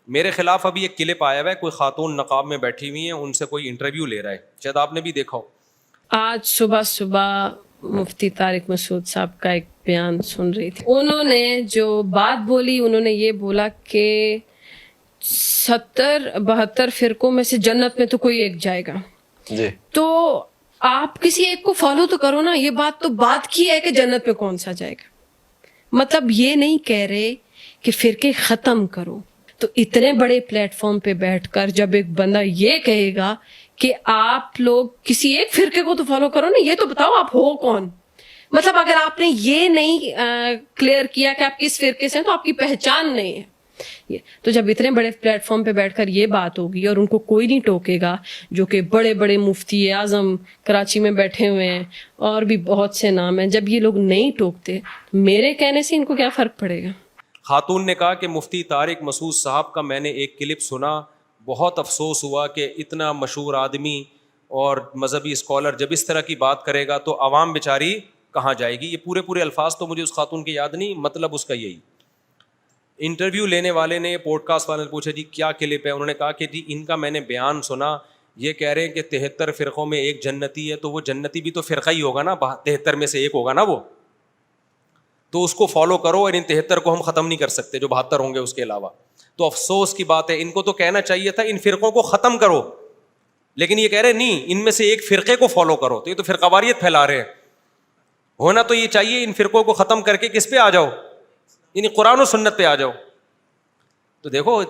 میرے خلاف ابھی ایک کلپ آیا ہوا ہے, کوئی خاتون نقاب میں بیٹھی ہوئی ہیں, ان سے کوئی انٹرویو لے رہا ہے, شاید آپ نے بھی دیکھا ہو. آج صبح مفتی طارق مسعود صاحب کا ایک بیان سن رہی تھی. انہوں نے جو بات بولی, انہوں نے یہ بولا کہ 70-72 فرقوں میں سے جنت میں تو کوئی ایک جائے گا. جی تو آپ کسی ایک کو فالو تو کرو نا. یہ بات تو بات کی ہے کہ جنت پہ کون سا جائے گا. مطلب یہ نہیں کہہ رہے کہ فرقے ختم کرو. تو اتنے بڑے پلیٹ فارم پہ بیٹھ کر جب ایک بندہ یہ کہے گا کہ آپ لوگ کسی ایک فرقے کو تو فالو کرو نا, یہ تو بتاؤ آپ ہو کون. مطلب اگر آپ نے یہ نہیں کلیئر کیا کہ آپ کس فرقے سے ہیں تو آپ کی پہچان نہیں ہے. تو جب اتنے بڑے پلیٹ فارم پہ بیٹھ کر یہ بات ہوگی اور ان کو کوئی نہیں ٹوکے گا, جو کہ بڑے بڑے مفتی اعظم کراچی میں بیٹھے ہوئے ہیں اور بھی بہت سے نام ہیں, جب یہ لوگ نہیں ٹوکتے میرے کہنے سے ان کو کیا فرق پڑے گا. خاتون نے کہا کہ مفتی طارق مسعود صاحب کا میں نے ایک کلپ سنا, بہت افسوس ہوا کہ اتنا مشہور آدمی اور مذہبی اسکالر جب اس طرح کی بات کرے گا تو عوام بیچاری کہاں جائے گی. یہ پورے الفاظ تو مجھے اس خاتون کے یاد نہیں, مطلب اس کا یہی. انٹرویو لینے والے نے, پوڈ کاسٹ والے نے پوچھا جی کیا کلپ ہے, انہوں نے کہا کہ جی ان کا میں نے بیان سنا, یہ کہہ رہے ہیں کہ 73 فرقوں میں ایک جنتی ہے, تو وہ جنتی بھی تو فرقہ ہی ہوگا نا, 73 میں سے ایک ہوگا نا وہ, تو اس کو فالو کرو, اور ان 73 کو ہم ختم نہیں کر سکتے جو 72 ہوں گے اس کے علاوہ. تو افسوس کی بات ہے, ان کو تو کہنا چاہیے تھا ان فرقوں کو ختم کرو, لیکن یہ کہہ رہے نہیں ان میں سے ایک فرقے کو فالو کرو. تو یہ تو فرقہ واریت پھیلا رہے ہیں. ہونا تو یہ چاہیے ان فرقوں کو ختم کر کے کس پہ آ جاؤ, یعنی قرآن و سنت پہ آ جاؤ. تو دیکھو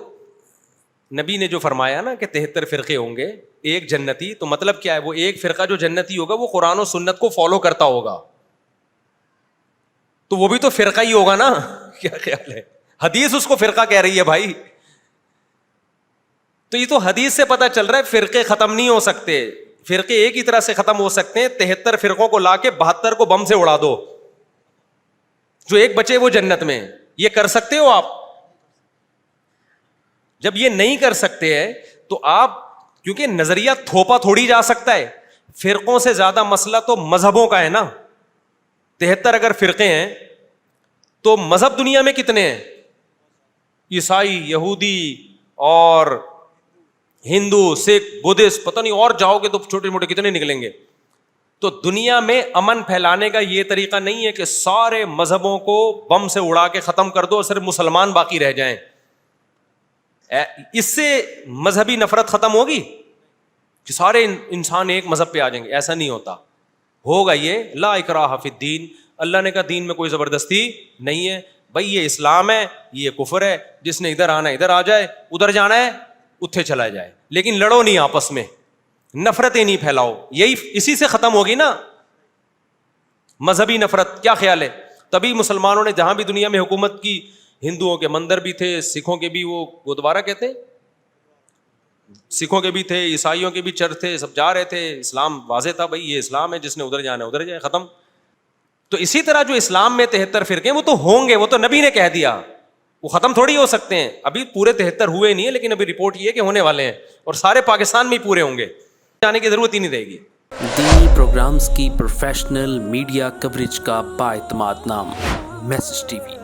نبی نے جو فرمایا نا کہ 73 فرقے ہوں گے ایک جنتی, تو مطلب کیا ہے, وہ ایک فرقہ جو جنتی ہوگا وہ قرآن و سنت کو فالو کرتا ہوگا, تو وہ بھی تو فرقہ ہی ہوگا نا. کیا خیال ہے, حدیث اس کو فرقہ کہہ رہی ہے بھائی. تو یہ تو حدیث سے پتہ چل رہا ہے فرقے ختم نہیں ہو سکتے, فرقے ایک ہی طرح سے ختم ہو سکتے ہیں, 73 فرقوں کو لا کے 72 کو بم سے اڑا دو, جو ایک بچے وہ جنت میں. یہ کر سکتے ہو آپ؟ جب یہ نہیں کر سکتے ہیں تو آپ, کیونکہ نظریہ تھوپا تھوڑی جا سکتا ہے, فرقوں سے زیادہ مسئلہ تو مذہبوں کا ہے نا. 73 اگر فرقے ہیں تو مذہب دنیا میں کتنے ہیں, عیسائی, یہودی اور ہندو, سکھ, بدھسٹ, پتہ نہیں اور جاؤ گے تو چھوٹے موٹے کتنے نکلیں گے. تو دنیا میں امن پھیلانے کا یہ طریقہ نہیں ہے کہ سارے مذہبوں کو بم سے اڑا کے ختم کر دو اور صرف مسلمان باقی رہ جائیں. اس سے مذہبی نفرت ختم ہوگی کہ سارے انسان ایک مذہب پہ آ جائیں گے؟ ایسا نہیں ہوتا. ہوگا یہ لا اکراہ فی الدین, اللہ نے کہا دین میں کوئی زبردستی نہیں ہے بھائی, یہ اسلام ہے, یہ کفر ہے, جس نے ادھر آنا ادھر آ جائے, ادھر جانا ہے اتھے چلا جائے, لیکن لڑو نہیں آپس میں, نفرتیں نہیں پھیلاؤ. یہی اسی سے ختم ہوگی نا مذہبی نفرت. کیا خیال ہے؟ تبھی مسلمانوں نے جہاں بھی دنیا میں حکومت کی, ہندوؤں کے مندر بھی تھے, سکھوں کے بھی وہ گردوارا کہتے, سکھوں کے بھی تھے, عیسائیوں کے بھی چرچ تھے, سب جا رہے تھے. اسلام واضح تھا بھائی یہ اسلام ہے, جس نے ادھر جانا ہے ادھر جائے, ختم. تو اسی طرح جو اسلام میں 73 فرقے وہ تو ہوں گے, وہ تو نبی نے کہہ دیا, وہ ختم تھوڑی ہو سکتے ہیں. ابھی پورے 73 ہوئے نہیں ہیں, لیکن ابھی رپورٹ یہ کہ ہونے والے ہیں, اور سارے پاکستان میں ہی پورے ہوں گے, جانے کی ضرورت ہی نہیں رہے گی. دینی پروگرامز کی پروفیشنل میڈیا کوریج کا بااعتماد نام میسج ٹی وی.